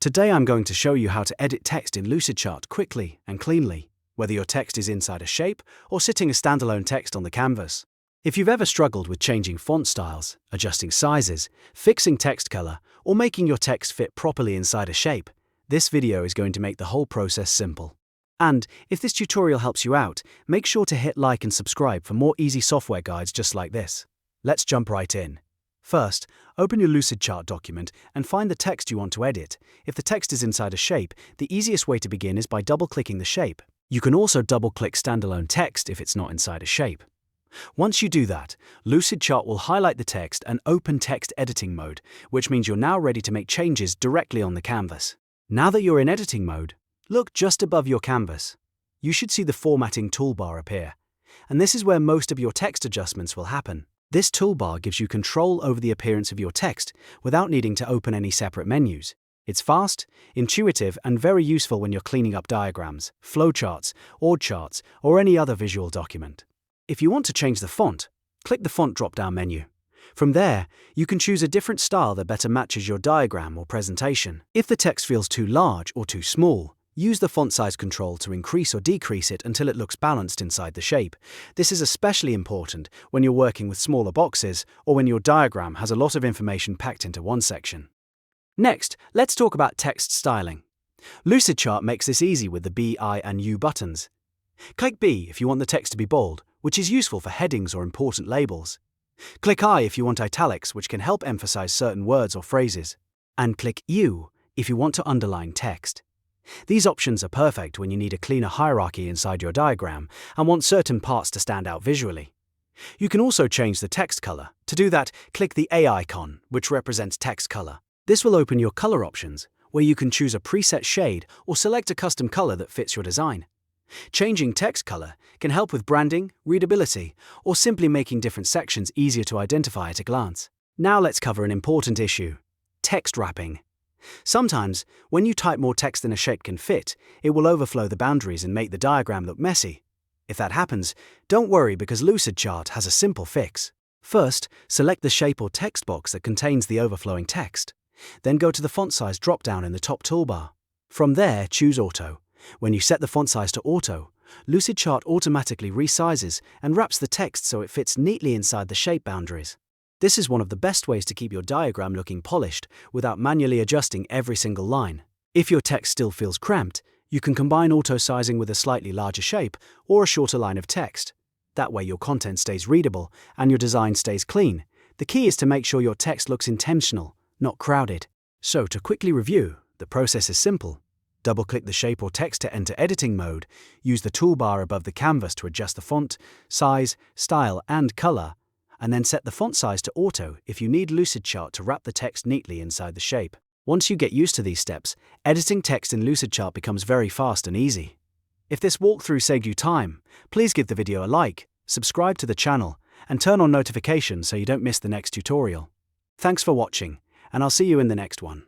Today I'm going to show you how to edit text in Lucidchart quickly and cleanly, whether your text is inside a shape or sitting as standalone text on the canvas. If you've ever struggled with changing font styles, adjusting sizes, fixing text color, or making your text fit properly inside a shape, this video is going to make the whole process simple. And if this tutorial helps you out, make sure to hit like and subscribe for more easy software guides just like this. Let's jump right in. First, open your Lucidchart document and find the text you want to edit. If the text is inside a shape, the easiest way to begin is by double-clicking the shape. You can also double-click standalone text if it's not inside a shape. Once you do that, Lucidchart will highlight the text and open text editing mode, which means you're now ready to make changes directly on the canvas. Now that you're in editing mode, look just above your canvas. You should see the formatting toolbar appear, and this is where most of your text adjustments will happen. This toolbar gives you control over the appearance of your text without needing to open any separate menus. It's fast, intuitive, and very useful when you're cleaning up diagrams, flowcharts, org charts, or any other visual document. If you want to change the font, click the font drop-down menu. From there, you can choose a different style that better matches your diagram or presentation. If the text feels too large or too small, use the font size control to increase or decrease it until it looks balanced inside the shape. This is especially important when you're working with smaller boxes or when your diagram has a lot of information packed into one section. Next, let's talk about text styling. Lucidchart makes this easy with the B, I, and U buttons. Click B if you want the text to be bold, which is useful for headings or important labels. Click I if you want italics, which can help emphasize certain words or phrases. And click U if you want to underline text. These options are perfect when you need a cleaner hierarchy inside your diagram and want certain parts to stand out visually. You can also change the text color. To do that, click the A icon, which represents text color. This will open your color options, where you can choose a preset shade or select a custom color that fits your design. Changing text color can help with branding, readability, or simply making different sections easier to identify at a glance. Now let's cover an important issue: text wrapping. Sometimes, when you type more text than a shape can fit, it will overflow the boundaries and make the diagram look messy. If that happens, don't worry because Lucidchart has a simple fix. First, select the shape or text box that contains the overflowing text. Then go to the font size drop-down in the top toolbar. From there, choose Auto. When you set the font size to Auto, Lucidchart automatically resizes and wraps the text so it fits neatly inside the shape boundaries. This is one of the best ways to keep your diagram looking polished without manually adjusting every single line. If your text still feels cramped, you can combine auto-sizing with a slightly larger shape or a shorter line of text. That way your content stays readable and your design stays clean. The key is to make sure your text looks intentional, not crowded. So to quickly review, the process is simple. Double-click the shape or text to enter editing mode, use the toolbar above the canvas to adjust the font, size, style, and color, and then set the font size to Auto if you need Lucidchart to wrap the text neatly inside the shape. Once you get used to these steps, editing text in Lucidchart becomes very fast and easy. If this walkthrough saved you time, please give the video a like, subscribe to the channel, and turn on notifications so you don't miss the next tutorial. Thanks for watching, and I'll see you in the next one.